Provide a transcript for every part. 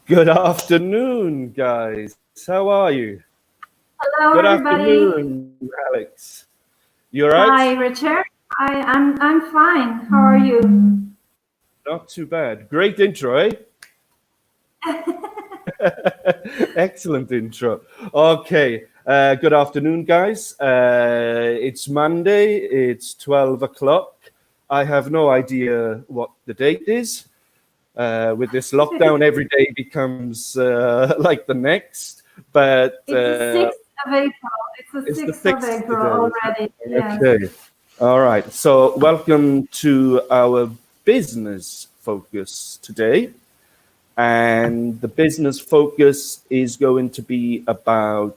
Good afternoon, guys. How are you? Hello, Good everybody. afternoon, Alex. You all right? Hi, Richard. I'm fine. How are you? Not too bad. Great intro, eh? Excellent intro. Okay. Good afternoon, guys. It's Monday. It's 12 o'clock. I have no idea what the date is. With this lockdown, every day becomes like the next. But It's the 6th of April. It's the it's the 6th of 6th April today. already. Yes. Okay. All right. So, welcome to our business focus today. And the business focus is going to be about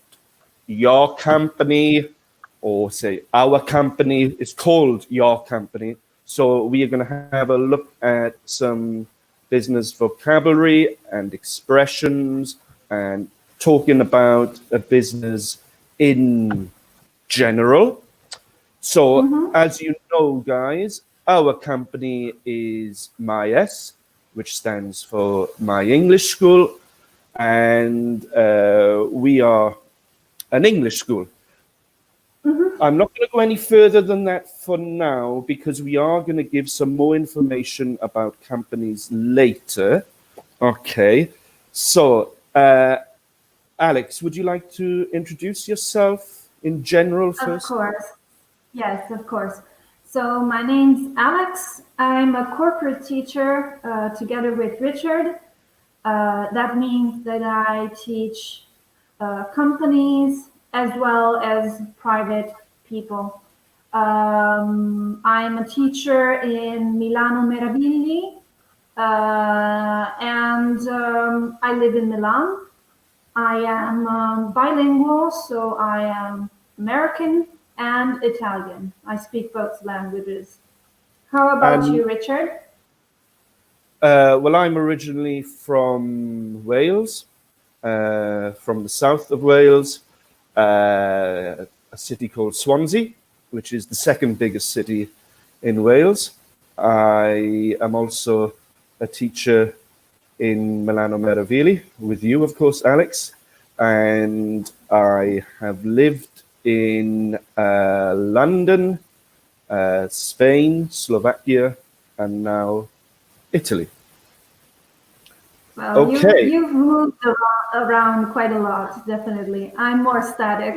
your company, or say our company. It's called your company. So, we are going to have a look at some business vocabulary and expressions and talking about a business in general. So, as you know, guys, our company is MyS, which stands for My English School, and we are an English school. I'm not going to go any further than that for now because we are going to give some more information about companies later. Okay, so Alex, would you like to introduce yourself in general Of first? course. Yes, of course. So my name's Alex. I'm a corporate teacher together with Richard. That means that I teach companies as well as private people. I'm a teacher in Milano Meravigli, and I live in Milan. I am bilingual, so I am American and Italian. I speak both languages. How about And you, Richard? well, I'm originally from Wales, from the south of Wales, a city called Swansea, which is the second biggest city in Wales. I am also a teacher in Milano Meravigli with you, of course, Alex. And I have lived in London, Spain, Slovakia, and now Italy. Well, Okay. you've moved around quite a lot, definitely. I'm more static.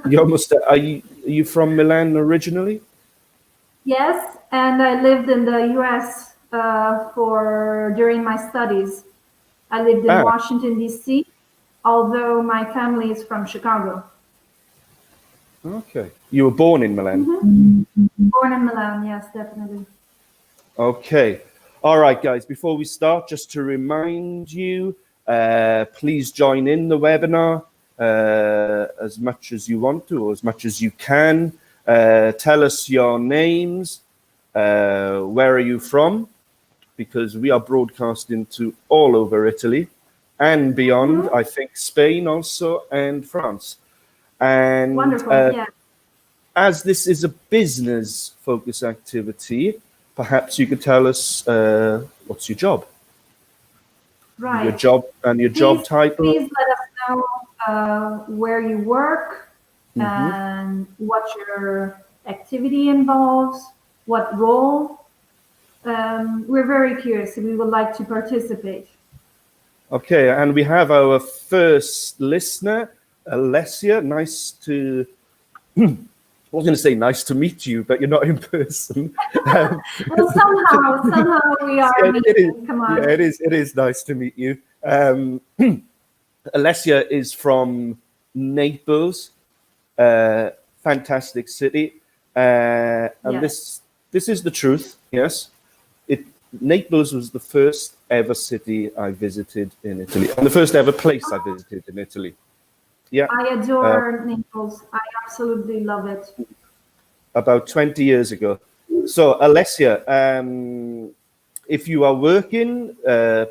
You almost are you from Milan originally? Yes, and I lived in the US for during my studies. I lived in Ah, Washington, D.C., although my family is from Chicago. okay. You were born in Milan. Born in Milan, yes, definitely. Okay. All right, guys. Before we start, just to remind you, please join in the webinar as much as you want to, or as much as you can. Tell us your names. Where are you from? Because we are broadcasting to all over Italy and beyond. I think Spain also and France. And Wonderful, yeah. as this is a business focus activity, perhaps you could tell us what's your job? Right. Your job and your job title. Please let us know where you work and what your activity involves, what role. We're very curious. We would like to participate. Okay, and we have our first listener, Alessia. Nice to. I was going to say nice to meet you, but you're not in person. Well, somehow we are meeting. Come on. Yeah, it is nice to meet you. Alessia is from Naples, fantastic city, and Yes. this is the truth. Yes, Naples was the first ever city I visited in Italy, and the first ever place I visited in Italy. Yeah, I adore Naples. I absolutely love it. about 20 years ago. So, Alessia, if you are working,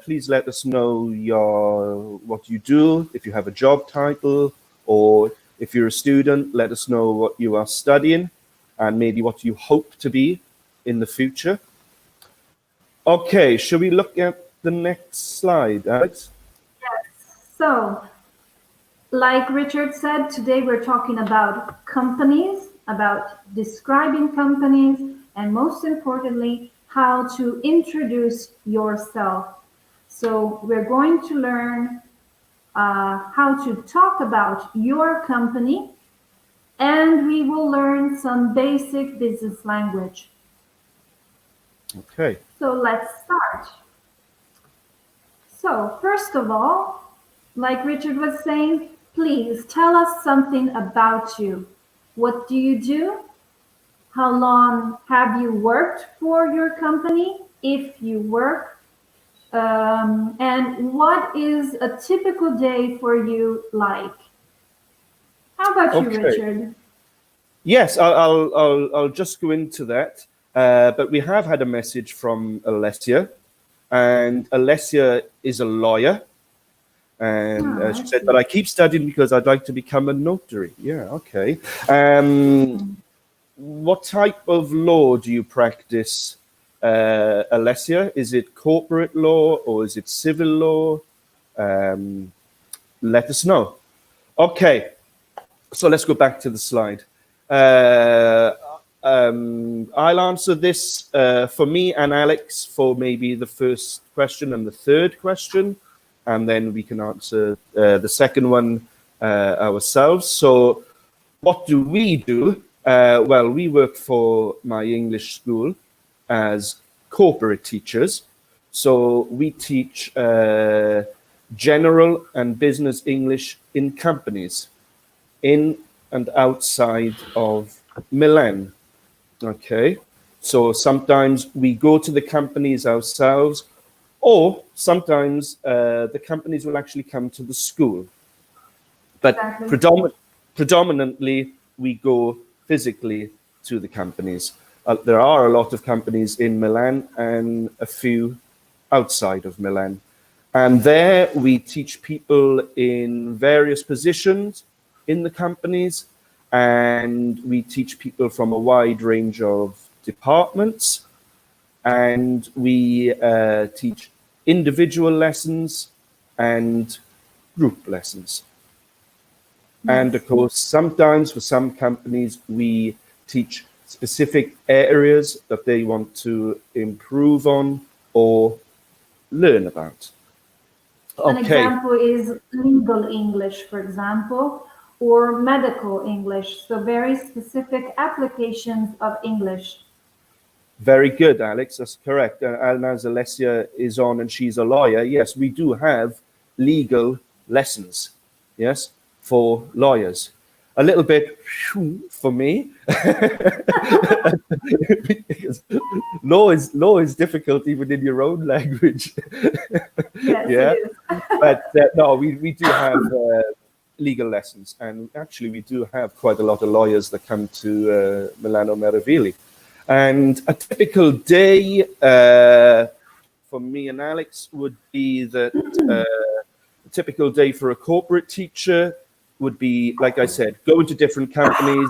please let us know what you do, if you have a job title, or if you're a student, let us know what you are studying and maybe what you hope to be in the future. Okay, shall we look at the next slide, Alex? So, like Richard said, today we're talking about companies, about describing companies, and most importantly, how to introduce yourself. So we're going to learn how to talk about your company, and we will learn some basic business language. Okay. So let's start. So first of all, like Richard was saying, please tell us something about you. What do you do? How long have you worked for your company, if you work? And what is a typical day for you like? How about you, Okay. Richard? Yes, I'll just go into that. But we have had a message from Alessia, and Alessia is a lawyer. And Oh, she I said, see. but I keep studying because I'd like to become a notary. Yeah, okay. What type of law do you practice, Alessia? Is it corporate law or is it civil law? Let us know. Okay, so let's go back to the slide. I'll answer this for me and Alex for maybe the first question and the third question, and then we can answer the second one ourselves. So what do we do? Well, we work for my English school as corporate teachers. So we teach general and business English in companies in and outside of Milan. Okay. So sometimes we go to the companies ourselves, or sometimes the companies will actually come to the school. But Exactly. predominantly, we go physically to the companies. There are a lot of companies in Milan and a few outside of Milan. And there we teach people in various positions in the companies, and we teach people from a wide range of departments, and we teach individual lessons and group lessons. And Yes. of course, sometimes for some companies, we teach specific areas that they want to improve on or learn about. An Okay, example is legal English, for example, or medical English. So very specific applications of English. very good, Alex. That's correct. And as Alessia is on and she's a lawyer, yes, we do have legal lessons, yes, for lawyers. A little bit for me, because law is difficult even in your own language. Yes, it Yeah, is. but no, we do have legal lessons, and actually we do have quite a lot of lawyers that come to Milano Meravigli. And a typical day for me and Alex would be that a typical day for a corporate teacher would be, like I said, go into different companies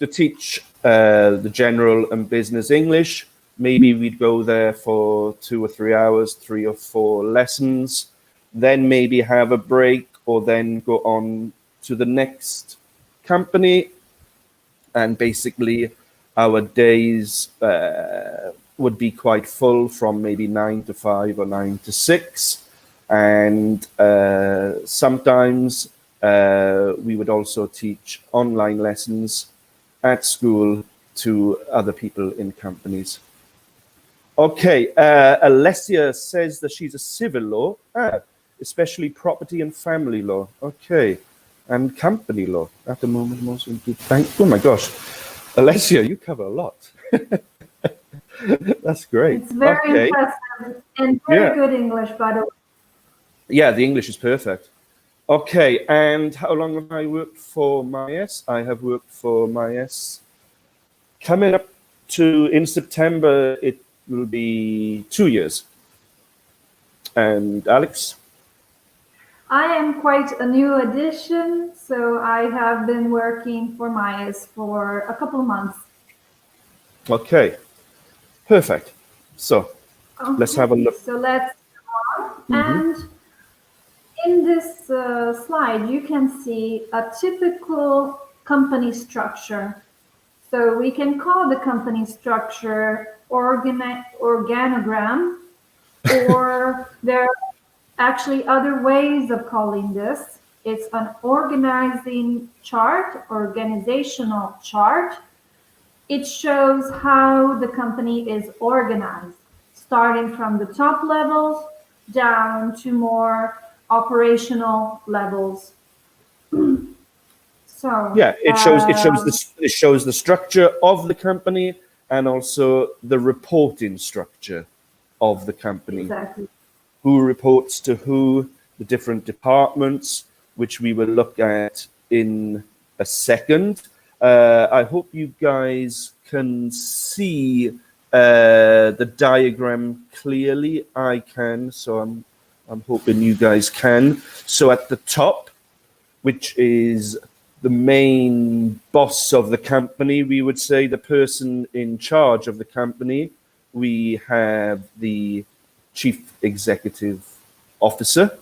to teach the general and business English. Maybe we'd go there for 2 or 3 hours, 3 or 4 lessons, then maybe have a break, or then go on to the next company. And basically, our days would be quite full from maybe 9 to 5 or 9 to 6. And sometimes we would also teach online lessons at school to other people in companies. Okay, Alessia says that she's a civil law, especially property and family law. Okay, and company law at the moment. Most into bank. Oh my gosh, Alessia, you cover a lot. That's great. It's very Okay, impressive and yeah, very good English, by the way. yeah, the English is perfect. Okay, and how long have I worked for MyS? I have worked for MyS coming up to in September. It will be 2 years. And Alex? I am quite a new addition, so I have been working for Myas for a couple of months. Okay, perfect. So let's have a Okay, look. so let's go on. And in this slide, you can see a typical company structure. So we can call the company structure organogram, or there are actually other ways of calling this. It's an organizing chart, organizational chart. It shows how the company is organized, starting from the top levels down to more operational levels. So Yeah, it shows the structure of the company and also the reporting structure of the company. exactly. Who reports to who, the different departments, which we will look at in a second. I hope you guys can see the diagram clearly. I can, so I'm hoping you guys can. So at the top, which is the main boss of the company, we would say the person in charge of the company, we have the Chief Executive Officer.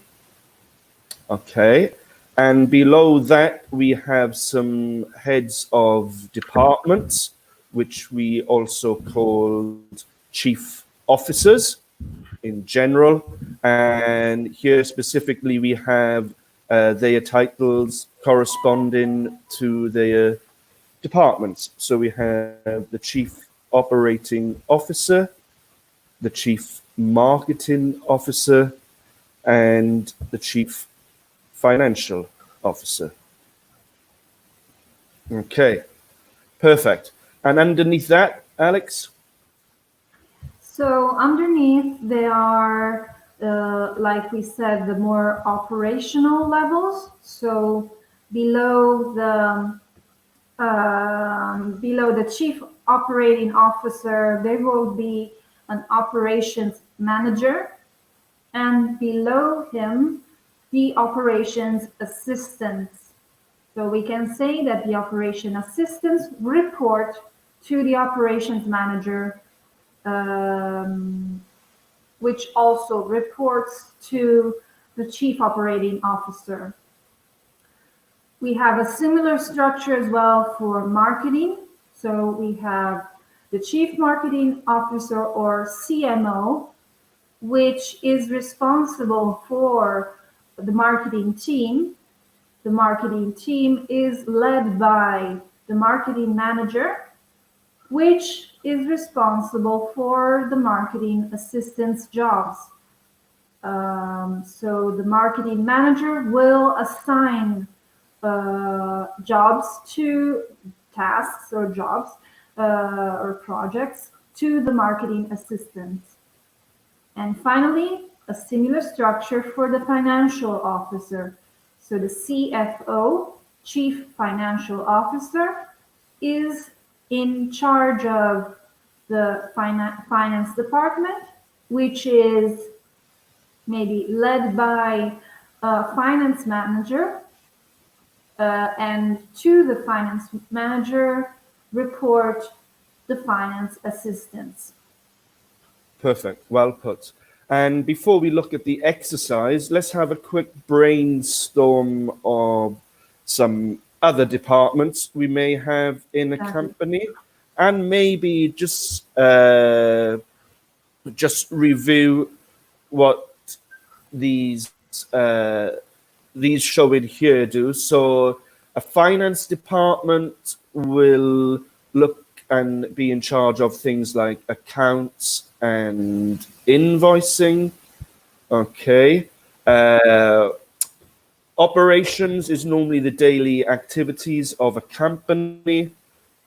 Okay. And below that, we have some heads of departments, which we also called chief officers in general. And here specifically, we have their titles corresponding to their departments. So we have the Chief Operating Officer, the Chief Marketing Officer, and the Chief Financial Officer. Okay, perfect. And underneath that, Alex? So underneath, there are, like we said, the more operational levels. So below the chief operating officer, there will be an operations manager, and below him, the operations assistants. So we can say that the operation assistants report to the operations manager, which also reports to the chief operating officer. We have a similar structure as well for marketing. So we have the chief marketing officer, or CMO, which is responsible for the marketing team. The marketing team is led by the marketing manager, which is responsible for the marketing assistant's jobs. So the marketing manager will assign tasks or jobs or projects to the marketing assistant. And finally, a similar structure for the financial officer. So the CFO, Chief Financial Officer, is in charge of the finance department, which is maybe led by a finance manager, and to the finance manager report the finance assistants. Perfect, well put. And before we look at the exercise, let's have a quick brainstorm of some other departments we may have in a company, and maybe just review what these showing here do. So a finance department will look and be in charge of things like accounts and invoicing. Okay. Operations is normally the daily activities of a company.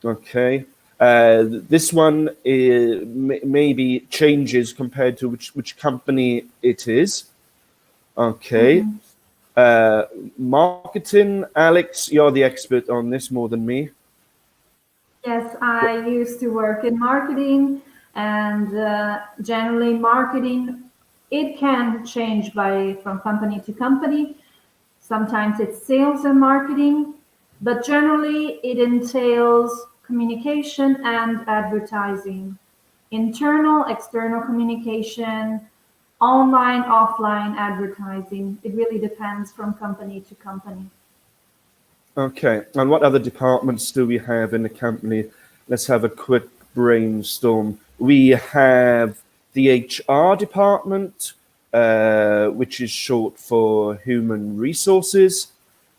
Okay. This one maybe changes compared to which company it is. Okay. Marketing, Alex, you're the expert on this more than me. Yes, I used to work in marketing, and generally marketing, it can change from company to company. Sometimes it's sales and marketing, but generally it entails communication and advertising, internal, external communication, online, offline advertising. It really depends from company to company. Okay, and what other departments do we have in the company? Let's have a quick brainstorm. We have the HR department, which is short for human resources,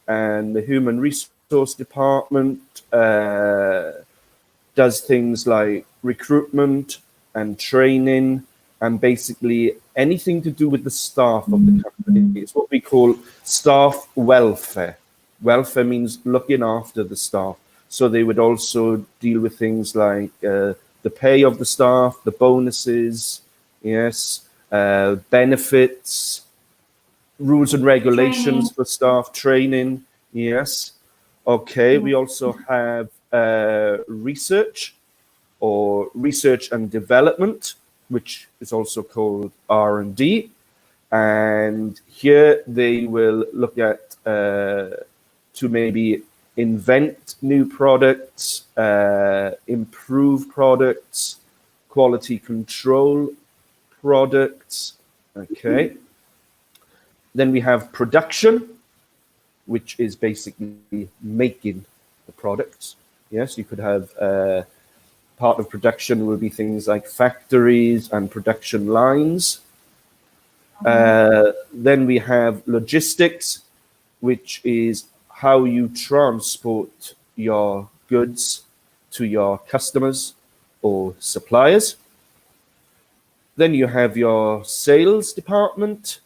and the human resource department does things like recruitment and training and basically anything to do with the staff of the company. It's what we call staff welfare. Welfare means looking after the staff. So they would also deal with things like the pay of the staff, the bonuses, yes, benefits, rules and regulations for staff, training, yes. Okay, we also have research or research and development, which is also called R&D. And here they will look at to maybe invent new products, improve products, quality control products. Okay. Then we have production, which is basically making the products. Yes, you could have part of production will be things like factories and production lines. Then we have logistics, which is how you transport your goods to your customers or suppliers. Then you have your sales department,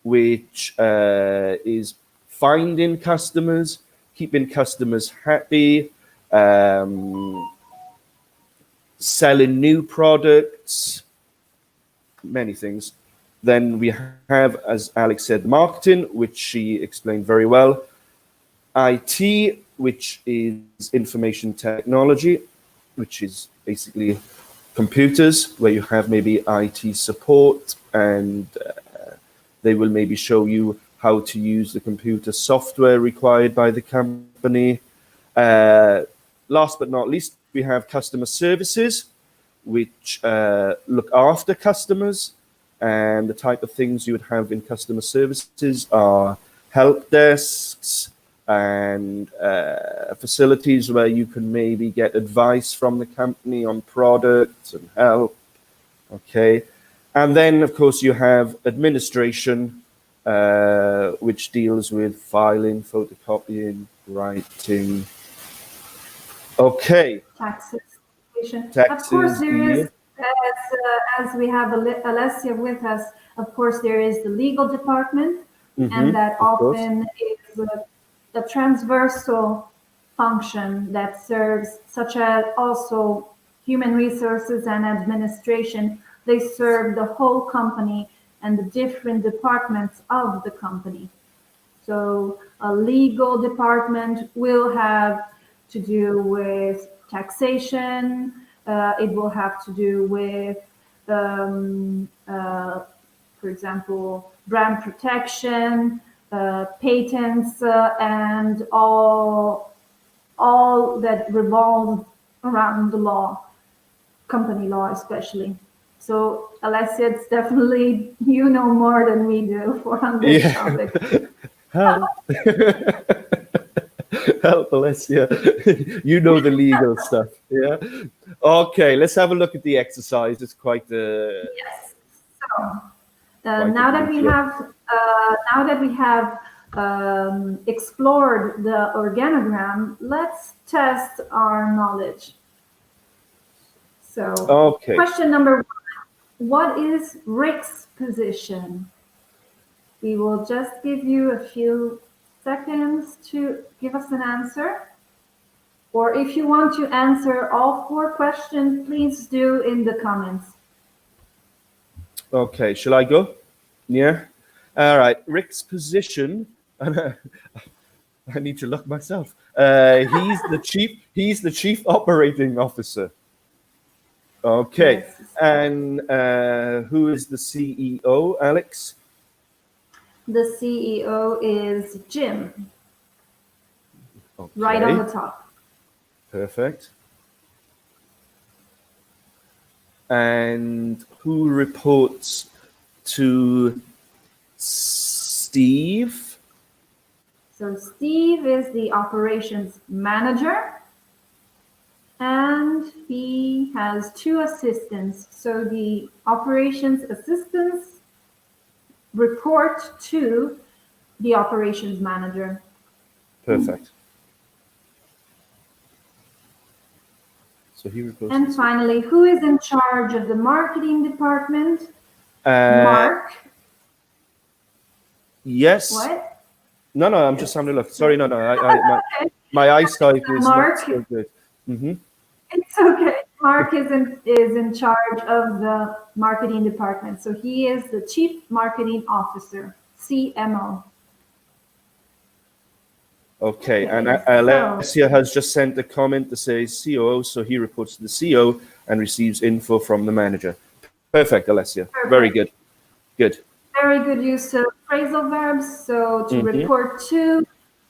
which is finding customers, keeping customers happy, selling new products, many things. Then we have, as Alex said, marketing, which she explained very well. IT, which is information technology, which is basically computers, where you have maybe IT support and they will maybe show you how to use the computer software required by the company. Last but not least, we have customer services, which look after customers. And the type of things you would have in customer services are help desks and facilities where you can maybe get advice from the company on products and help. Okay. And then, of course, you have administration, which deals with filing, photocopying, writing. Okay. Taxes. Taxes, of course, there is, yeah. as we have Alessia with us, of course, there is the legal department, and that often is a transversal function that serves, such as also human resources and administration. They serve the whole company and the different departments of the company. So a legal department will have to do with taxation. It will have to do with, for example, brand protection, patents, and all that revolves around the law, company law especially. So, Alessia, it's definitely you know more than we do on this topic. Help. Help, Alessia. You know the legal stuff. Yeah. Okay, let's have a look at the exercise. It's quite yes. So now that we have explored the organogram, let's test our knowledge. So, question number 1. What is Rick's position? We will just give you a few seconds to give us an answer. Or if you want to answer all 4 questions, please do in the comments. Okay, shall I go? Yeah. All right. Rick's position. I need to look myself. He's the chief operating officer. Okay. Yes. And who is the CEO, Alex? The CEO is Jim. Okay. Right on the top. Perfect. And who reports to Steve. So Steve is the operations manager, and he has 2 assistants. So the operations assistants report to the operations manager. Perfect. So he reports. And finally, who is in charge of the marketing department? Mark. Yes. What? No, I'm just having a look. Sorry, no. My eyesight is Mark, not so good. It's okay. Mark is in charge of the marketing department. So he is the Chief Marketing Officer, CMO. Okay, and Alessia has just sent a comment to say COO, so he reports to the CEO and receives info from the manager. Perfect, Alessia. Perfect. Very good. Good. Very good use of phrasal verbs, so to report to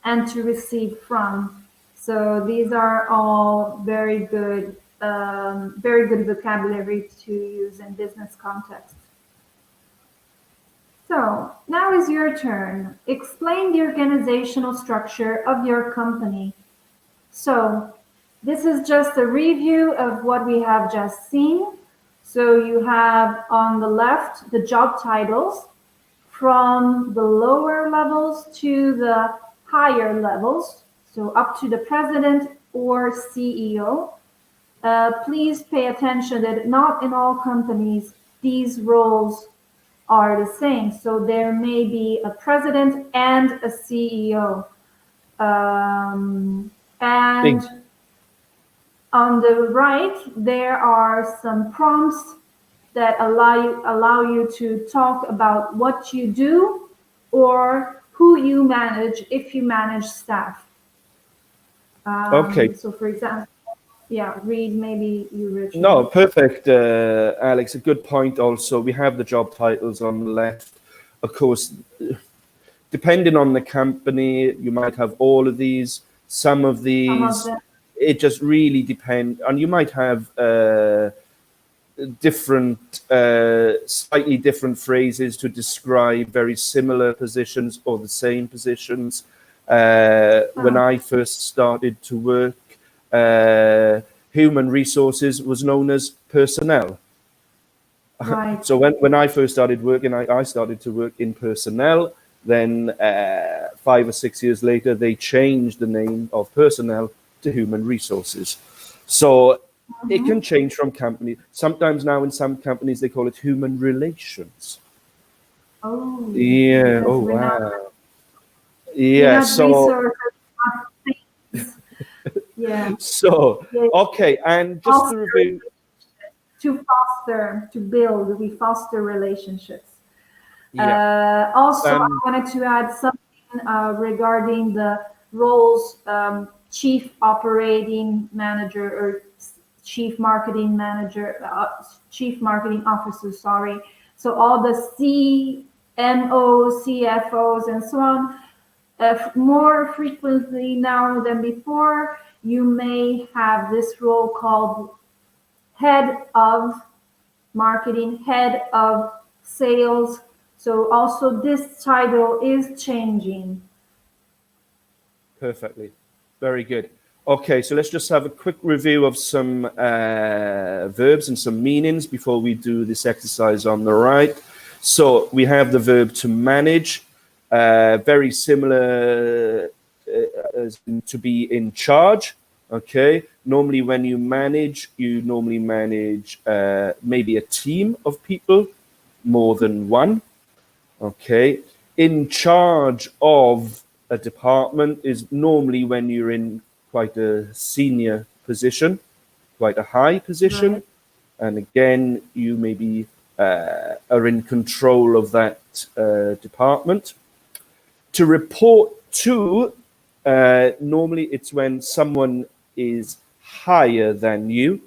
and to receive from. So these are all very good vocabulary to use in business context. So now is your turn. Explain the organizational structure of your company. So this is just a review of what we have just seen. So you have on the left the job titles from the lower levels to the higher levels, so up to the president or CEO. Please pay attention that not in all companies these roles are the same. So there may be a president and a CEO. And on the right, there are some prompts that allow you to talk about what you do or who you manage if you manage staff. Okay. So for example, yeah, read maybe you, Richard. No, perfect, Alex. A good point also. We have the job titles on the left. Of course, depending on the company, you might have all of these. Some of these, it just really depends. And you might have slightly different phrases to describe very similar positions or the same positions. When I first started to work, human resources was known as personnel. Right. So when I first started working, I started to work in personnel. Then 5 or 6 years later, they changed the name of personnel to human resources. So it can change from company. Sometimes now in some companies, they call it human relations. Oh. Yeah. Oh, wow. Yeah. So. Yeah. So, okay. And just to review. To build, we foster relationships. Yeah. Also, I wanted to add something regarding the roles, chief operating manager or chief marketing manager, chief marketing officer, sorry. So all the CMOs, CFOs, and so on, more frequently now than before, you may have this role called head of marketing, head of sales. So also this title is changing. Perfectly. Very good. Okay, so let's just have a quick review of some verbs and some meanings before we do this exercise on the right. So we have the verb to manage, very similar as to be in charge. Okay, normally when you manage maybe a team of people, more than one. Okay, in charge of a department is normally when you're in quite a senior position, quite a high position. Right. And again, you maybe are in control of that department. To report to, normally it's when someone is higher than you,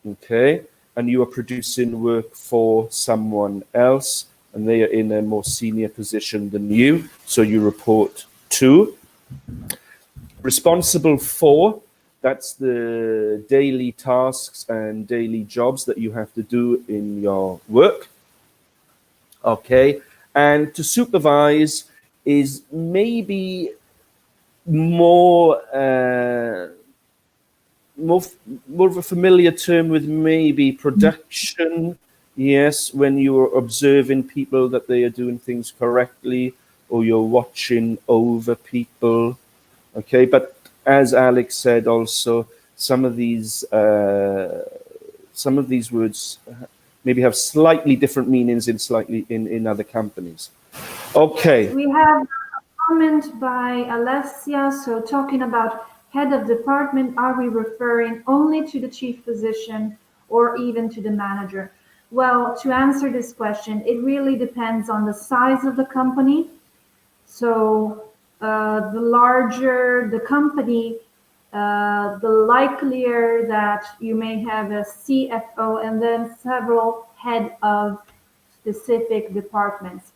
okay, and you are producing work for someone else, and they are in a more senior position than you, so you report to. Responsible for, that's the daily tasks and daily jobs that you have to do in your work. Okay, and to supervise is maybe more more more of a familiar term with maybe production. Yes, when you're observing people that they are doing things correctly, or you're watching over people. Okay, but as Alex said, also some of these words maybe have slightly different meanings in slightly in other companies. Okay. We have a comment by Alessia. So talking about head of department, are we referring only to the chief position or even to the manager? Well, to answer this question, it really depends on the size of the company. So the larger the company, the likelier that you may have a CFO and then several head of specific departments.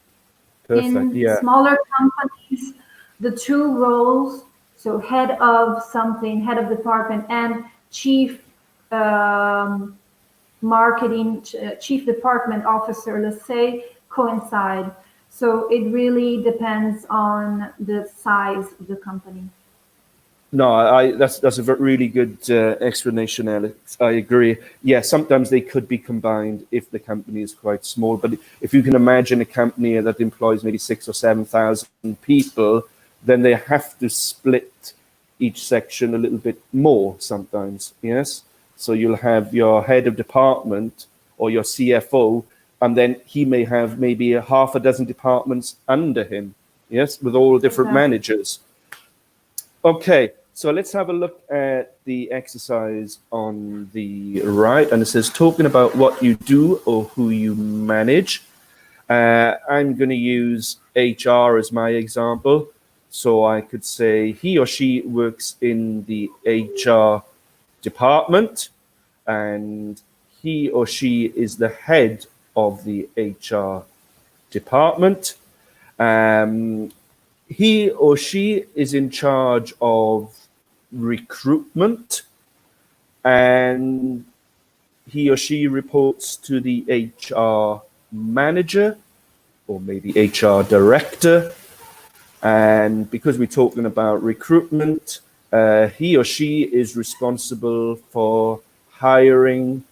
Perfect. In Yeah. smaller companies, the two roles, so head of something, head of department, and chief um, marketing, chief department officer, let's say, coincide. So it really depends on the size of the company. No, that's a really good explanation, Alex. I agree. Yeah, sometimes they could be combined if the company is quite small. But if you can imagine a company that employs maybe 6,000 or 7,000 people, then they have to split each section a little bit more sometimes. Yes, so you'll have your head of department or your CFO, and then he may have maybe a half a dozen departments under him. Yes, with all different Exactly. managers. Okay, so let's have a look at the exercise on the right. And it says, talking about what you do or who you manage. I'm going to use HR as my example. So I could say he or she works in the HR department, and he or she is the head of the HR department. He or she is in charge of recruitment, and he or she reports to the HR manager or maybe HR director. And because we're talking about recruitment, he or she is responsible for hiring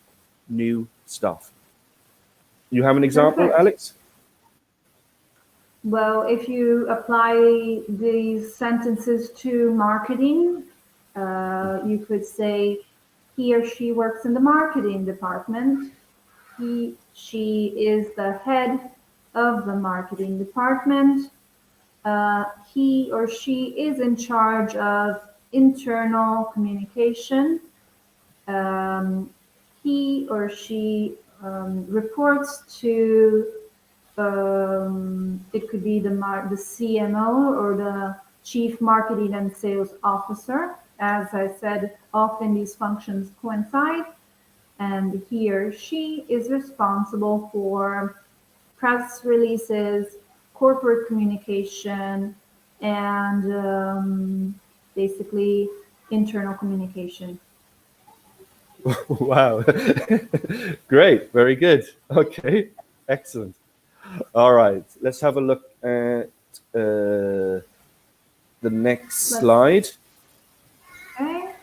new staff. You have an example, Perfect. Alex? Well, if you apply these sentences to marketing, you could say he or she works in the marketing department. She is the head of the marketing department. He or she is in charge of internal communication. Um, he or she reports to, it could be the CMO or the chief marketing and sales officer. As I said, often these functions coincide, and he or she is responsible for press releases, corporate communication, and basically internal communication. Wow. Great. Very good. Okay. Excellent. All right. Let's have a look at the next slide. Okay.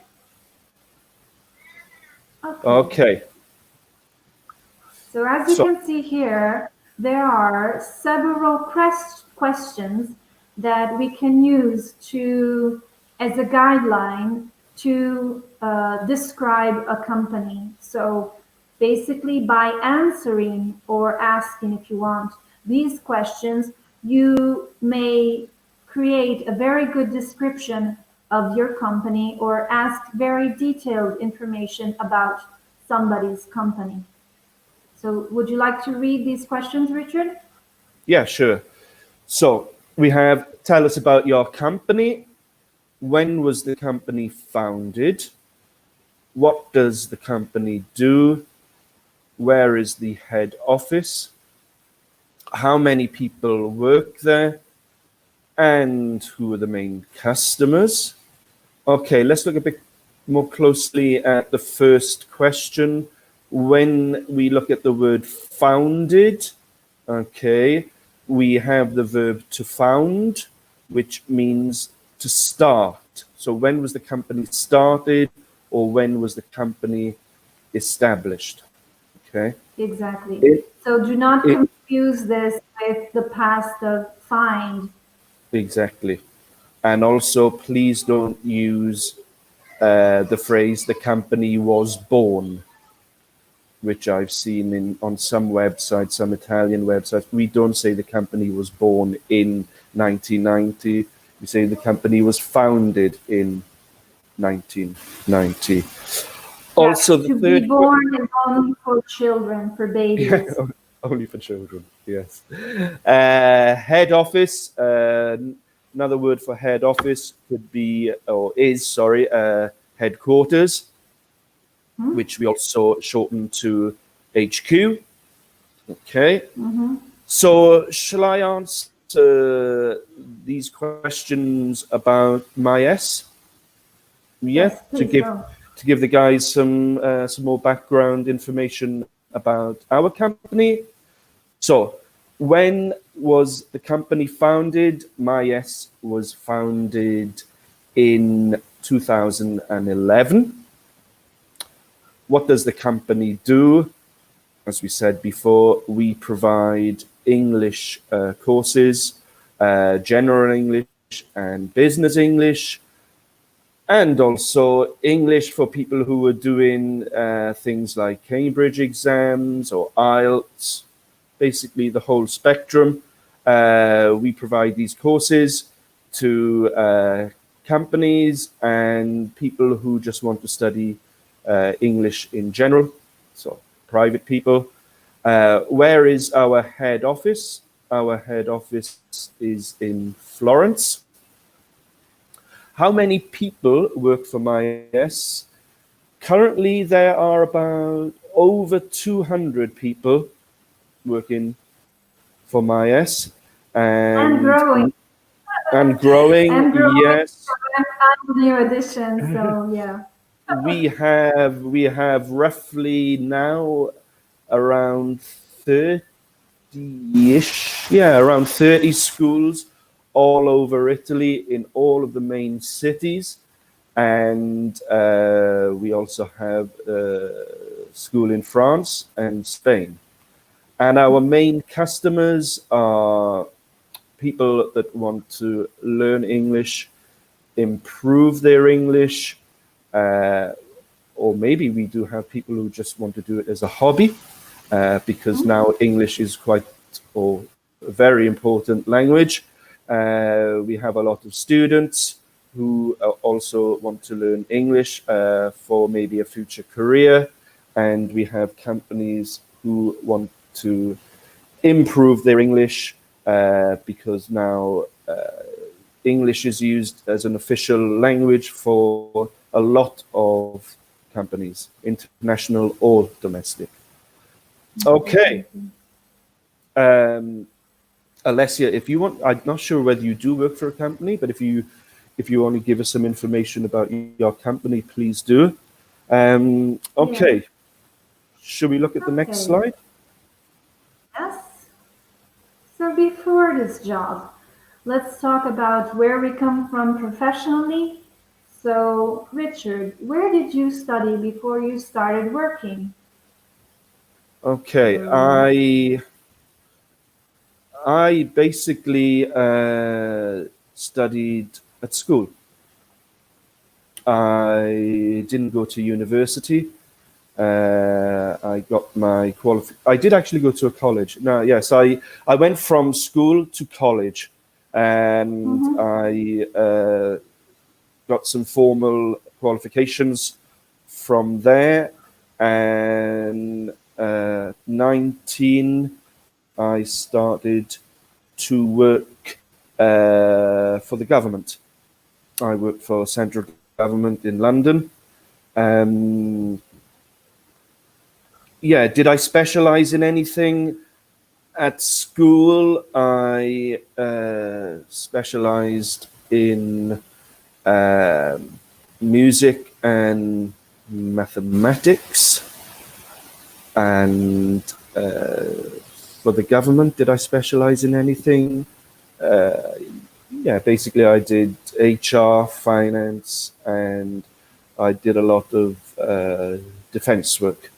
Okay. So as you So, can see here, there are several questions that we can use to as a guideline to describe a company. So basically by answering or asking, if you want, these questions, you may create a very good description of your company or ask very detailed information about somebody's company. So would you like to read these questions, Richard? yeah, sure. So, we have tell us about your company. When was the company founded? What does the company do? Where is the head office? How many people work there? And who are the main customers? Okay, let's look a bit more closely at the first question. When we look at the word founded, Okay, we have the verb to found, which means to start. So when was the company started, or when was the company established? Okay. Exactly. It, So do not it, confuse this with the past of find. exactly. And also, please don't use the phrase "the company was born," which I've seen on some websites, some Italian websites. We don't say the company was born in 1990. We say the company was founded in 1990. Yeah, Also, the to be third, born is only for children, for yeah, babies. only for children. Yes. Head office. Another word for head office could be, or is, sorry, headquarters, which we also shorten to HQ. Okay. So, shall I answer these questions about MyS? Yeah, Yes, please go. to give the guys some more background information about our company. So, when was the company founded? MyS was founded in 2011. What does the company do? As we said before, we provide English courses, general English and business English, and also English for people who are doing things like Cambridge exams or IELTS, basically the whole spectrum. We provide these courses to companies and people who just want to study English in general, so private people. Where is our head office? Our head office is in Florence. How many people work for MyS? Currently, there are about over 200 people working for MyS, And growing. and growing. And growing. Yes, And new additions. So yeah. we have roughly now around 30-ish, yeah, around 30 schools all over Italy in all of the main cities. And we also have a school in France and Spain. And our main customers are people that want to learn English, improve their English, uh, or maybe we do have people who just want to do it as a hobby, because now English is quite or a very important language. We have a lot of students who also want to learn English for maybe a future career, and we have companies who want to improve their English because now English is used as an official language for a lot of companies, international or domestic. Okay. Alessia, if you want, I'm not sure whether you do work for a company, but if you want to give us some information about your company, please do. Okay. Yeah. Should we look at the next Okay. slide? Yes. So before this job, let's talk about where we come from professionally. So, Richard, where did you study before you started working? Okay. So, I basically studied at school. I didn't go to university. I got my I did actually go to a college. No, yes, I went from school to college, and I got some formal qualifications from there. And 19, I started to work for the government. I worked for central government in London. Yeah, did I specialize in anything at school? I specialized in music and mathematics, and for the government. Did I specialize in anything? Yeah, basically I did HR, finance, and I did a lot of defense work.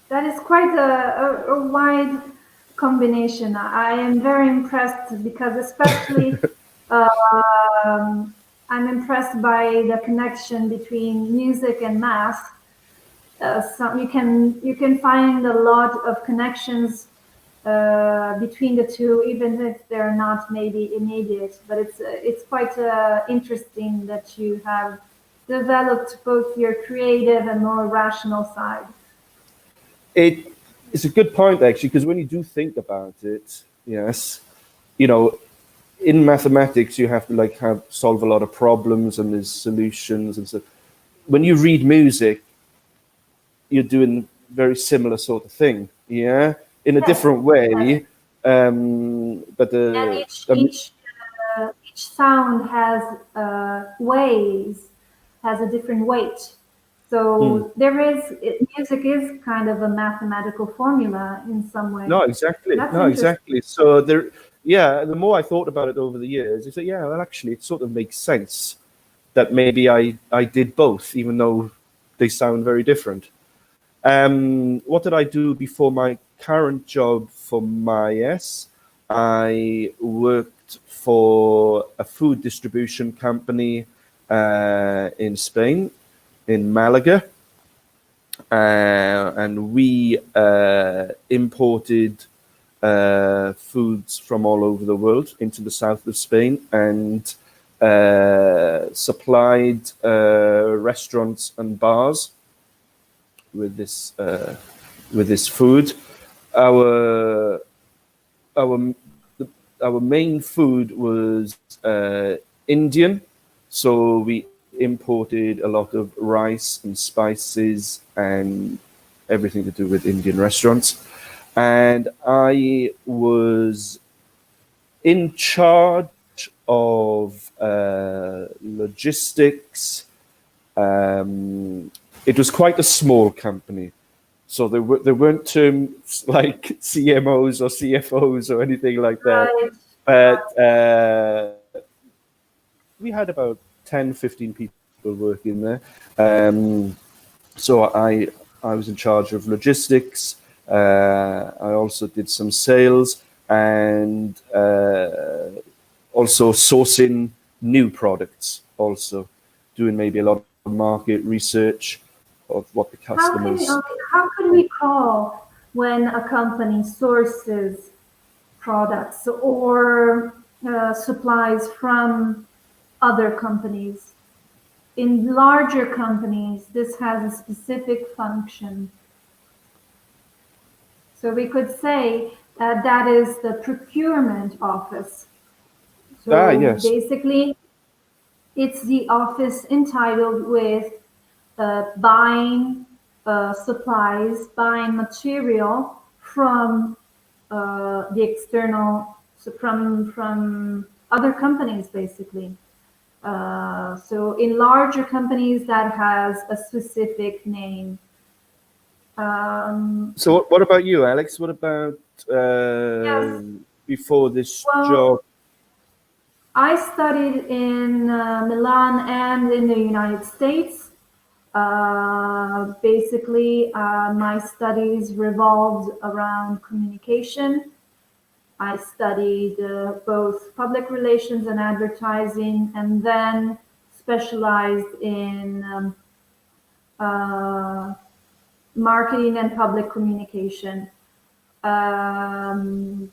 That is quite a wide combination. I am very impressed because, especially, I'm impressed by the connection between music and math. So you can find a lot of connections between the two, even if they're not maybe immediate. But it's quite interesting that you have developed both your creative and more rational side. It is a good point actually, because when you do think about it, yes, you know, in mathematics you have to like have solve a lot of problems and there's solutions and so. When you read music, you're doing very similar sort of thing, yeah, in a Yes, different yes. way. But And each sound has waves, has a different weight. hmm. So music is kind of a mathematical formula in some way. No, exactly. That's No, interesting. exactly. So there, yeah. The more I thought about it over the years, it's like, yeah, well, actually, it sort of makes sense that maybe I did both, even though they sound very different. What did I do before my current job for MyS? I worked for a food distribution company in Spain, in Malaga, and we imported foods from all over the world into the south of Spain and supplied restaurants and bars with this food. Our our our main food was Indian, so we imported a lot of rice and spices and everything to do with Indian restaurants. And I was in charge of logistics. It was quite a small company, so there weren't terms like CMOs or CFOs or anything like that. Right. But we had about 10, 15 people working there. Um, so I was in charge of logistics. I also did some sales and also sourcing new products. Also doing maybe a lot of market research of what the How can customers. how can we call when a company sources products or supplies from other companies? In larger companies, this has a specific function. So we could say that that is the procurement office. So Yes. basically, it's the office entitled with buying supplies, buying material from the external, so from other companies, basically. So in larger companies, that has a specific name. So what about you, Alex? What about Yes. before this Well, job? I studied in Milan and in the United States. Basically, my studies revolved around communication. I studied both public relations and advertising, and then specialized in uh, marketing and public communication.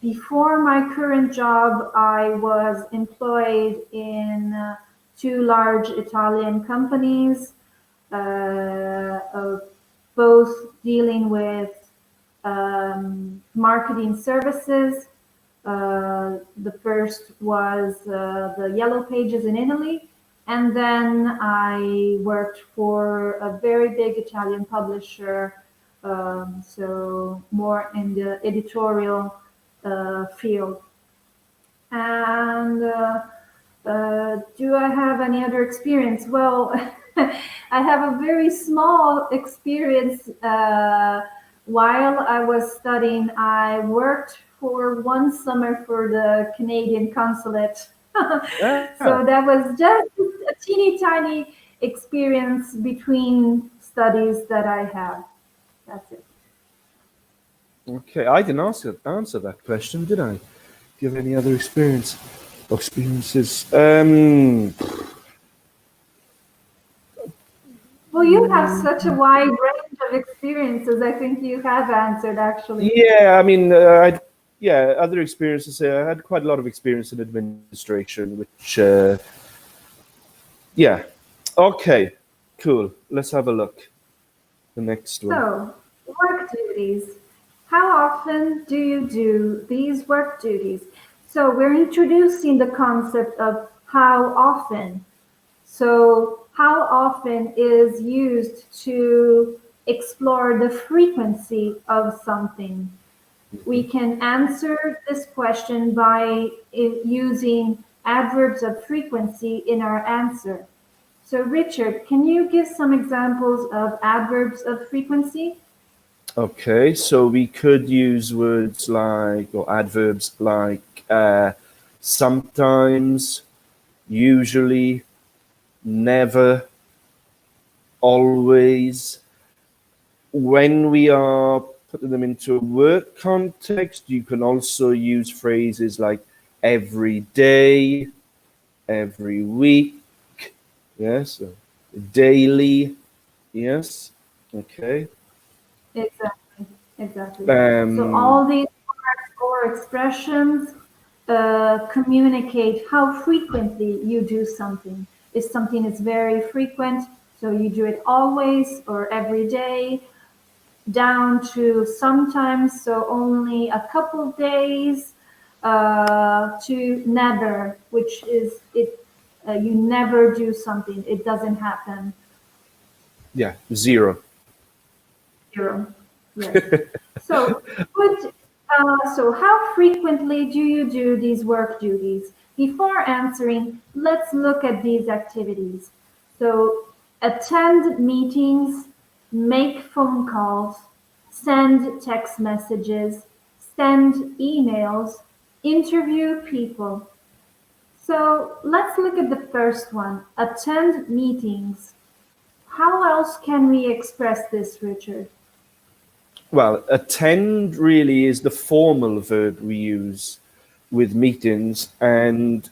Before my current job, I was employed in two large Italian companies, both dealing with marketing services. The first was the Yellow Pages in Italy, and then I worked for a very big Italian publisher, so more in the editorial field. And do I have any other experience? Well, I have a very small experience while I was studying, I worked for one summer for the Canadian consulate. Ah, So that was just a teeny tiny experience between studies that I have. That's it. okay. I didn't answer that question, did I? Do you have any other experiences? Well, you have such a wide range of experiences. I think you have answered actually. Yeah, I mean, yeah, other experiences. I had quite a lot of experience in administration, which, yeah. Okay, cool. Let's have a look. The next one. So, work duties. How often do you do these work duties? So, we're introducing the concept of how often. So, how often is used to explore the frequency of something. We can answer this question by using adverbs of frequency in our answer. So, Richard, can you give some examples of adverbs of frequency? Okay, so we could use words like, or adverbs like, sometimes, usually, never, always. When we are putting them into a work context, you can also use phrases like every day, every week, yes, daily, yes, okay. Exactly, exactly. So Um, all these words or expressions communicate how frequently you do something. If something is very frequent, so you do it always or every day, down to sometimes, so only a couple days, to never, which is it. You never do something; it doesn't happen. yeah, zero. Zero. Yes. So, so how frequently do you do these work duties? Before answering, let's look at these activities. So, attend meetings, make phone calls, send text messages, send emails, interview people. So, let's look at the first one, attend meetings. How else can we express this, Richard? Well, attend really is the formal verb we use with meetings, and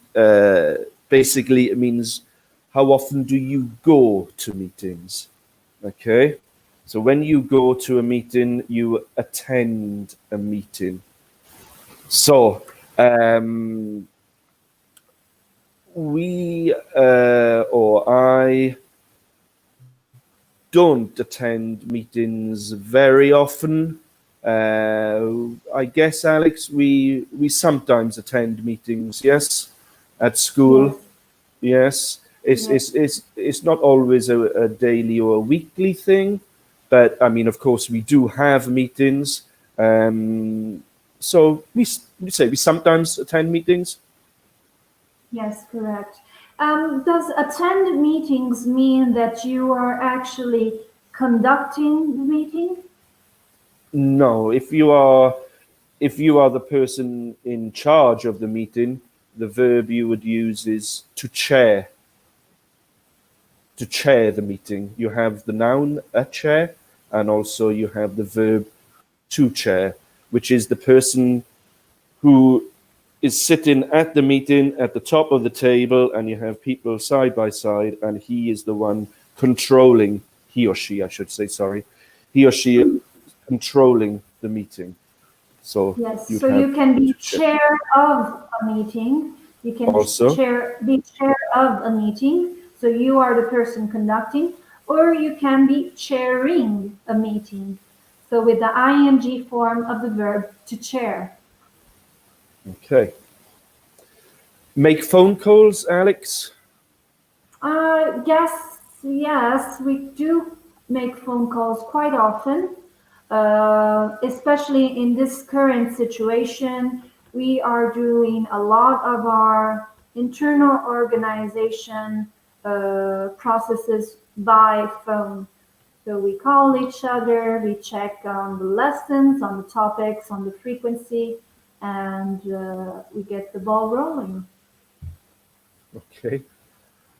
basically it means how often do you go to meetings? Okay, so when you go to a meeting, you attend a meeting. So we or I don't attend meetings very often. I guess, Alex, we sometimes attend meetings. Yes, at Yes, school. Yes, yes. it's not always a daily or a weekly thing, but I mean, of course, we do have meetings. So we say we sometimes attend meetings. Yes, correct. Does attend meetings mean that you are actually conducting the meeting? No, if you are the person in charge of the meeting, the verb you would use is to chair the meeting. You have the noun a chair, and also you have the verb to chair, which is the person who is sitting at the meeting at the top of the table, and you have people side by side, and he is the one controlling, he or she, I should say, sorry, he or she controlling the meeting. So Yes, you'd so have you can to be chair. chair of a meeting. You can Also, be chair of a meeting. So you are the person conducting, or you can be chairing a meeting. So with the ing form of the verb to chair. okay. Make phone calls, Alex? Yes, we do make phone calls quite often, especially in this current situation. We are doing a lot of our internal organization processes by phone. So we call each other, we check on the lessons, on the topics, on the frequency, and we get the ball rolling. Okay.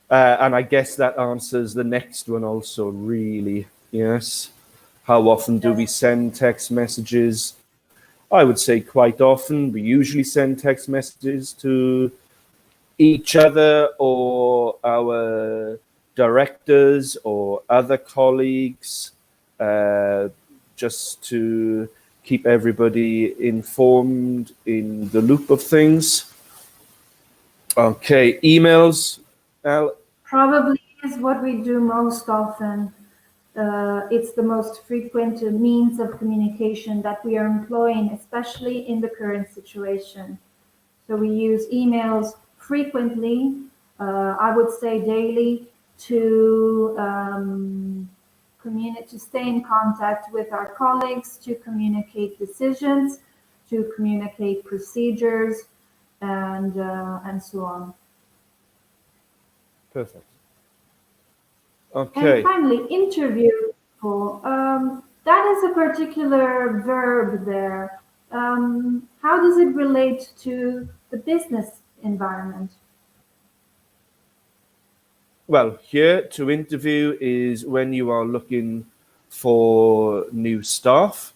And I guess that answers the next one also, really. Yes. How often do we send text messages? I would say quite often. We usually send text messages to each other or our directors or other colleagues, just to keep everybody informed in the loop of things. Okay, emails. Al? Probably is what we do most often. It's the most frequent means of communication that we are employing, especially in the current situation. So we use emails frequently, I would say daily, to to stay in contact with our colleagues, to communicate decisions, to communicate procedures, and so on. Perfect. Okay. And finally, interview people. That is a particular verb there. How does it relate to the business environment? Well, here to interview is when you are looking for new staff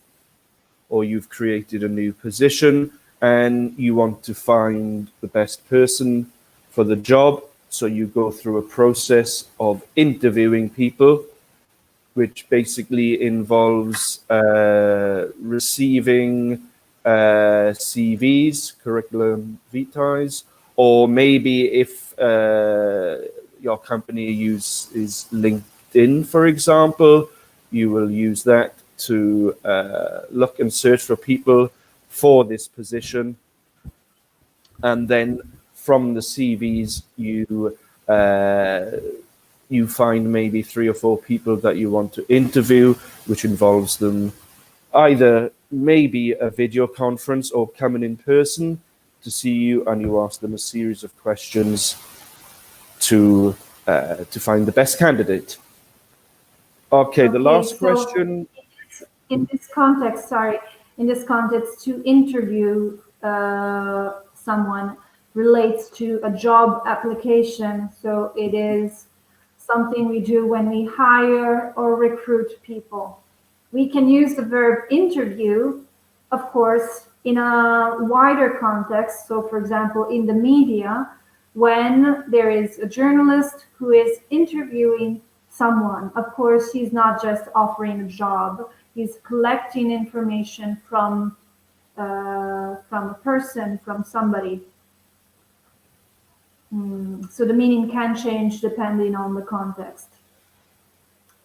or you've created a new position and you want to find the best person for the job. So you go through a process of interviewing people, which basically involves receiving CVs, curriculum vitae, or maybe if your company is LinkedIn, for example, you will use that to look and search for people for this position. And then from the CVs, you find maybe 3 or 4 people that you want to interview, which involves them either maybe a video conference or coming in person to see you, and you ask them a series of questions to find the best candidate. Okay, the last question. In this context, to interview someone relates to a job application. So it is something we do when we hire or recruit people. We can use the verb interview, of course, in a wider context. So, for example, in the media, when there is a journalist who is interviewing someone, of course, he's not just offering a job, he's collecting information from a person, from somebody. So the meaning can change depending on the context.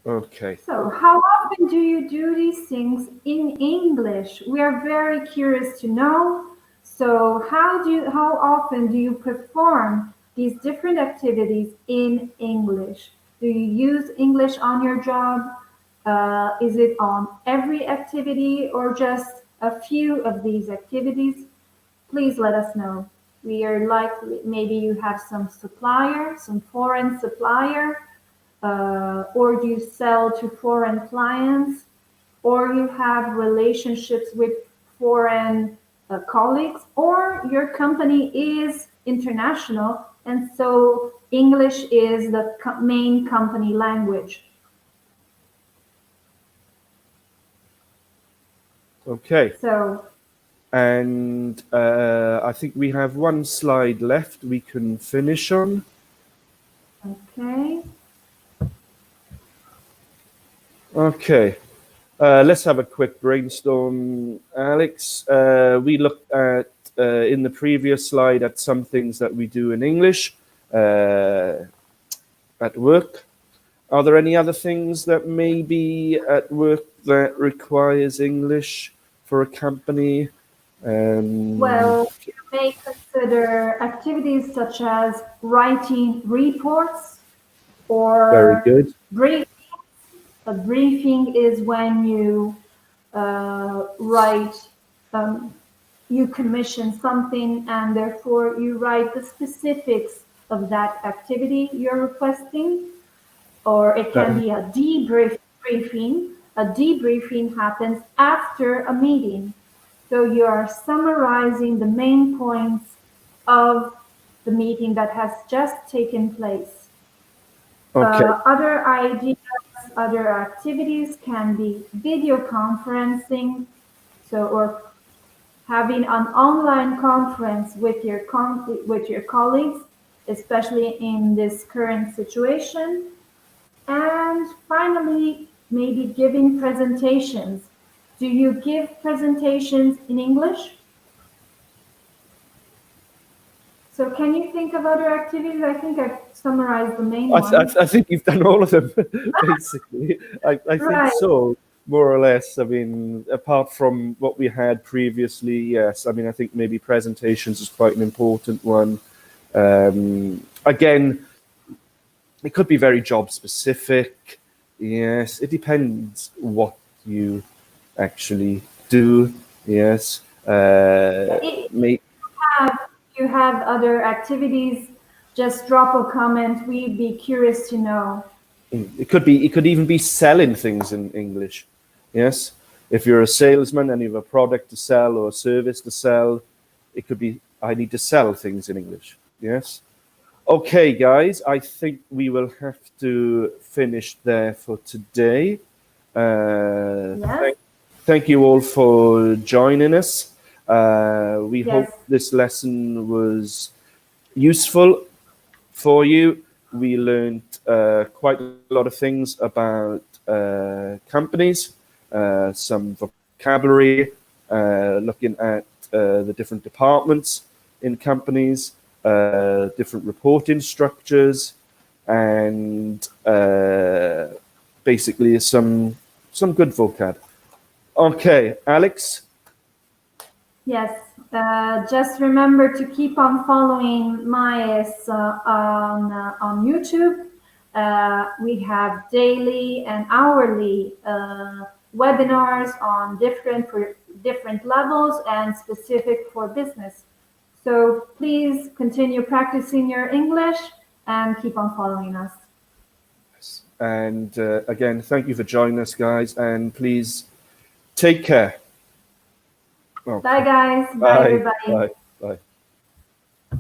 Okay. So how often do you do these things in English? We are very curious to know. So how often do you perform these different activities in English? Do you use English on your job? Is it on every activity or just a few of these activities? Please let us know. We are likely, maybe you have some supplier, some foreign supplier, or you sell to foreign clients, or you have relationships with foreign colleagues, or your company is international, and so English is the main company language. Okay. So, and I think we have one slide left we can finish on. Okay. Okay. Let's have a quick brainstorm, Alex. We looked at, in the previous slide, at some things that we do in English at work. Are there any other things that may be at work that requires English for a company? Well, you may consider activities such as writing reports or Very good. briefings. A briefing is when you you commission something and therefore you write the specifics of that activity you're requesting, or it can be a debrief briefing. A debriefing happens after a meeting. So you are summarizing the main points of the meeting that has just taken place. Okay. Other ideas, other activities can be video conferencing, so or having an online conference with your colleagues, especially in this current situation. And finally, maybe giving presentations. Do you give presentations in English? So can you think of other activities? I think I've summarized the main ones. I think you've done all of them, basically. I think Right. so, more or less. I mean, apart from what we had previously, yes. I mean, I think maybe presentations is quite an important one. Again, it could be very job specific. Yes, it depends what you actually do. Yes. If you have other activities, just drop a comment. We'd be curious to know. It could even be selling things in English. Yes. If you're a salesman and you have a product to sell or a service to sell, it could be I need to sell things in English. Yes. Okay, guys, I think we will have to finish there for today. Yes. Thank you all for joining us. We hope Yes. this lesson was useful for you. We learned quite a lot of things about companies, some vocabulary, looking at the different departments in companies, different reporting structures, and basically some good vocab. Okay, Alex. Yes. Just remember to keep on following Maes on YouTube. We have daily and hourly webinars on different levels and specific for business. So please continue practicing your English and keep on following us. And again, thank you for joining us, guys. And please take care. Okay. Bye, guys. Bye, Bye. everybody. Bye.